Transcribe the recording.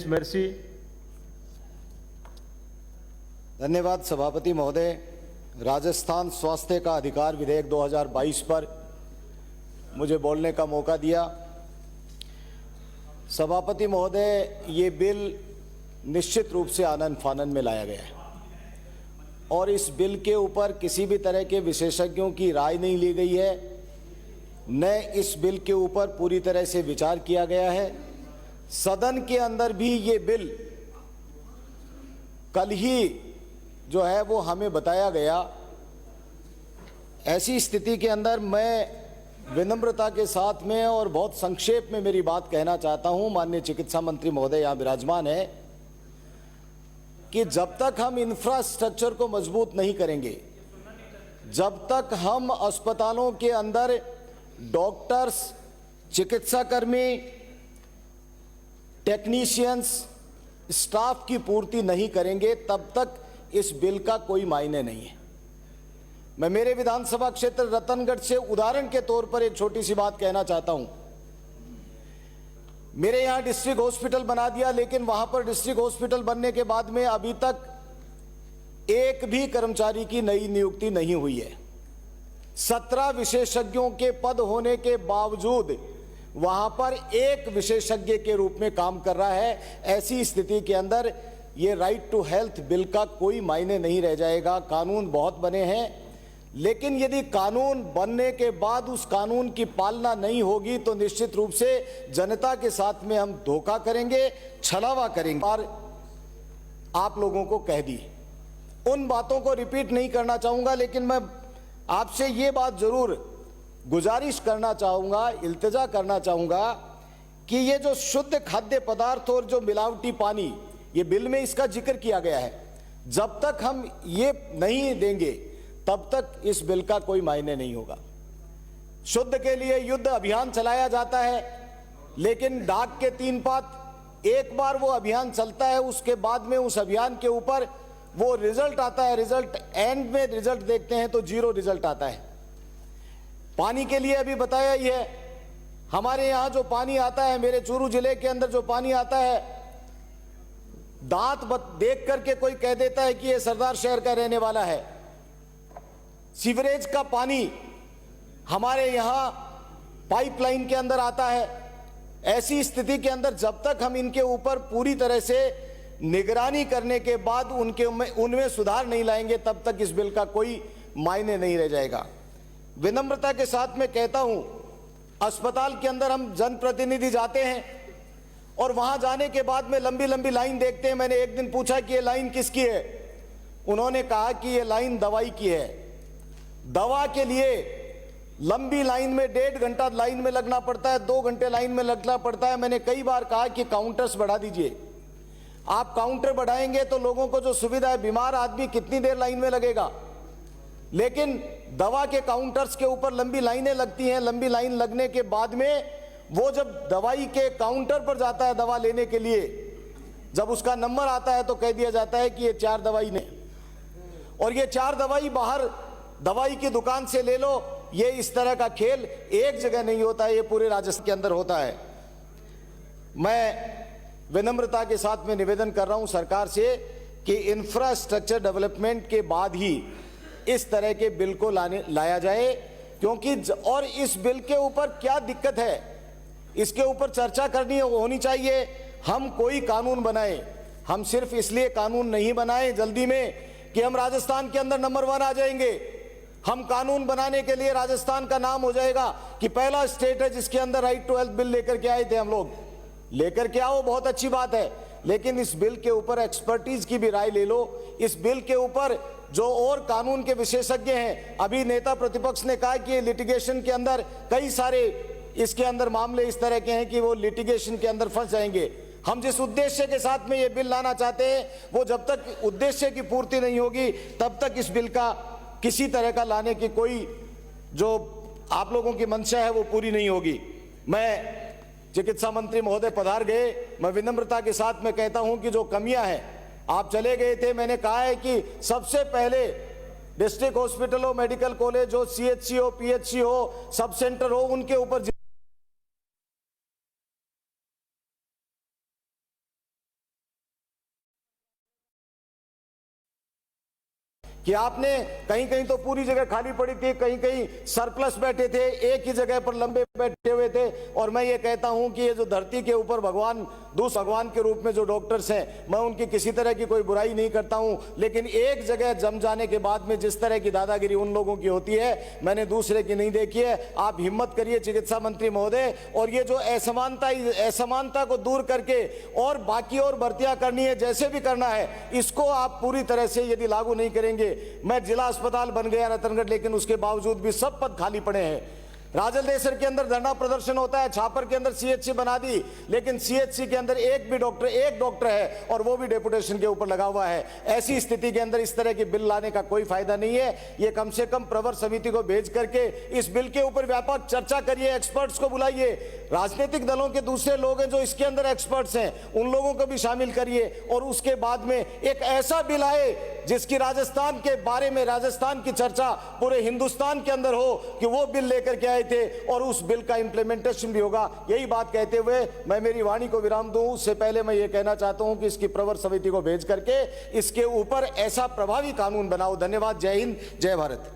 दिनेश मेरसी। धन्यवाद सभापति महोदय। राजस्थान स्वास्थ्य का अधिकार विधेयक 2022 पर मुझे बोलने का मौका दिया। सभापति महोदय, ये बिल निश्चित रूप से आनन फानन में लाया गया है और इस बिल के ऊपर किसी भी तरह के विशेषज्ञों की राय नहीं ली गई है, न इस बिल के ऊपर पूरी तरह से विचार किया गया है। सदन के अंदर भी ये बिल कल ही जो है वो हमें बताया गया। ऐसी स्थिति के अंदर मैं विनम्रता के साथ में और बहुत संक्षेप में मेरी बात कहना चाहता हूं। माननीय चिकित्सा मंत्री महोदय यहां विराजमान है कि जब तक हम इंफ्रास्ट्रक्चर को मजबूत नहीं करेंगे, जब तक हम अस्पतालों के अंदर डॉक्टर्स, चिकित्साकर्मी, टेक्नीशियंस, स्टाफ की पूर्ति नहीं करेंगे, तब तक इस बिल का कोई मायने नहीं है। मैं मेरे विधानसभा क्षेत्र रतनगढ़ से उदाहरण के तौर पर एक छोटी सी बात कहना चाहता हूं। मेरे यहां डिस्ट्रिक्ट हॉस्पिटल बना दिया, लेकिन वहां पर डिस्ट्रिक्ट हॉस्पिटल बनने के बाद में अभी तक एक भी कर्मचारी की नई नियुक्ति नहीं हुई है। 17 विशेषज्ञों के पद होने के बावजूद वहां पर एक विशेषज्ञ के रूप में काम कर रहा है। ऐसी स्थिति के अंदर ये राइट टू हेल्थ बिल का कोई मायने नहीं रह जाएगा। कानून बहुत बने हैं, लेकिन यदि कानून बनने के बाद उस कानून की पालना नहीं होगी तो निश्चित रूप से जनता के साथ में हम धोखा करेंगे, छलावा करेंगे। और आप लोगों को कह दी, उन बातों को रिपीट नहीं करना चाहूंगा, लेकिन मैं आपसे ये बात जरूर गुजारिश करना चाहूंगा, इल्तिजा करना चाहूंगा कि ये जो शुद्ध खाद्य पदार्थ और जो मिलावटी पानी, ये बिल में इसका जिक्र किया गया है, जब तक हम ये नहीं देंगे तब तक इस बिल का कोई मायने नहीं होगा। शुद्ध के लिए युद्ध अभियान चलाया जाता है, लेकिन डाक के 3 पात, एक बार वो अभियान चलता है, उसके बाद में उस अभियान के ऊपर वो रिजल्ट आता है, रिजल्ट एंड में रिजल्ट देखते हैं तो 0 रिजल्ट आता है। पानी के लिए अभी बताया ही है, हमारे यहां जो पानी आता है, मेरे चूरू जिले के अंदर जो पानी आता है, दांत देख करके कोई कह देता है कि ये सरदार शहर का रहने वाला है। सीवरेज का पानी हमारे यहां पाइपलाइन के अंदर आता है। ऐसी स्थिति के अंदर जब तक हम इनके ऊपर पूरी तरह से निगरानी करने के बाद उनमें सुधार नहीं लाएंगे, तब तक इस बिल का कोई मायने नहीं रह जाएगा। विनम्रता के साथ मैं कहता हूं, अस्पताल के अंदर हम जनप्रतिनिधि जाते हैं और वहां जाने के बाद में लंबी लंबी लाइन देखते हैं। मैंने एक दिन पूछा कि ये लाइन किसकी है, उन्होंने कहा कि ये लाइन दवाई की है। दवा के लिए लंबी लाइन में 1.5 घंटा लाइन में लगना पड़ता है, 2 घंटे लाइन में लगना पड़ता है। मैंने कई बार कहा कि काउंटर्स बढ़ा दीजिए। आप काउंटर बढ़ाएंगे तो लोगों को जो सुविधा है, बीमार आदमी कितनी देर लाइन में लगेगा, लेकिन दवा के काउंटर्स के ऊपर लंबी लाइनें लगती हैं। लंबी लाइन लगने के बाद में वो जब दवाई के काउंटर पर जाता है दवा लेने के लिए, जब उसका नंबर आता है तो कह दिया जाता है कि ये 4 दवाई नहीं, और ये 4 दवाई बाहर दवाई की दुकान से ले लो। ये इस तरह का खेल एक जगह नहीं होता है, ये पूरे राजस्थान के अंदर होता है। मैं विनम्रता के साथ में निवेदन कर रहा हूं सरकार से कि इंफ्रास्ट्रक्चर डेवलपमेंट के बाद ही इस तरह के बिल को लाया जाए, क्योंकि और इस बिल के ऊपर क्या दिक्कत है, इसके ऊपर चर्चा करनी होनी चाहिए। हम कोई कानून बनाए, हम सिर्फ इसलिए कानून नहीं बनाए जल्दी में कि हम राजस्थान के अंदर नंबर 1 आ जाएंगे। हम कानून बनाने के लिए राजस्थान का नाम हो जाएगा कि पहला स्टेट है जिसके अंदर राइट टू हेल्थ बिल लेकर के आए थे हम लोग। लेकर के आओ, बहुत अच्छी बात है, लेकिन इस बिल के ऊपर एक्सपर्टीज की भी राय ले लो। इस बिल के ऊपर जो और कानून के विशेषज्ञ हैं, अभी नेता प्रतिपक्ष ने कहा कि लिटिगेशन के अंदर कई सारे इसके अंदर मामले इस तरह के हैं कि वो लिटिगेशन के अंदर फंस जाएंगे। हम जिस उद्देश्य के साथ में ये बिल लाना चाहते हैं, वो जब तक उद्देश्य की पूर्ति नहीं होगी तब तक इस बिल का किसी तरह का लाने की कोई जो आप लोगों की मंशा है वो पूरी नहीं होगी। मैं चिकित्सा मंत्री महोदय पधार गए, मैं विनम्रता के साथ में कहता हूं कि जो कमियां हैं, आप चले गए थे, मैंने कहा है कि सबसे पहले डिस्ट्रिक्ट हॉस्पिटल हो, मेडिकल कॉलेज हो, CHC हो, PHC हो, सब सेंटर हो, उनके ऊपर कि आपने कहीं कहीं तो पूरी जगह खाली पड़ी थी, कहीं कहीं सरप्लस बैठे थे, एक ही जगह पर लंबे बैठे हुए थे। और मैं ये कहता हूं कि ये जो धरती के ऊपर भगवान दूसरे भगवान के रूप में जो डॉक्टर्स हैं, मैं उनकी किसी तरह की कोई बुराई नहीं करता हूं, लेकिन एक जगह जम जाने के बाद में जिस तरह की दादागिरी उन लोगों की होती है, मैंने दूसरे की नहीं देखी है। आप हिम्मत करिए चिकित्सा मंत्री महोदय, और ये जो असमानता को दूर करके और बाकी और भर्तियां करनी है, जैसे भी करना है, इसको आप पूरी तरह से यदि लागू नहीं करेंगे। मैं जिला अस्पताल बन गया रतनगढ़, लेकिन उसके बावजूद भी सब पद खाली पड़े हैं। राजलदेसर के अंदर धरना प्रदर्शन होता है, छापर के अंदर सीएचसी बना दी, लेकिन सीएचसी के अंदर एक डॉक्टर है और वो भी डेपुटेशन के ऊपर लगा हुआ है। ऐसी स्थिति के अंदर इस तरह की बिल लाने का कोई फायदा नहीं है। ये कम से कम प्रवर समिति को भेज करके इस बिल के ऊपर व्यापक चर्चा करिए, एक्सपर्ट्स को बुलाइए, राजनीतिक दलों के दूसरे लोग हैं जो इसके अंदर एक्सपर्ट्स हैं, उन लोगों को भी शामिल करिए, और उसके बाद में एक ऐसा बिल आए जिसकी राजस्थान के बारे में, राजस्थान की चर्चा पूरे हिंदुस्तान के अंदर हो कि वो बिल लेकर के आए थे और उस बिल का इंप्लीमेंटेशन भी होगा। यही बात कहते हुए मैं मेरी वाणी को विराम दूं, उससे पहले मैं ये कहना चाहता हूं कि इसकी प्रवर समिति को भेज करके इसके ऊपर ऐसा प्रभावी कानून बनाओ। धन्यवाद। जय हिंद, जय भारत।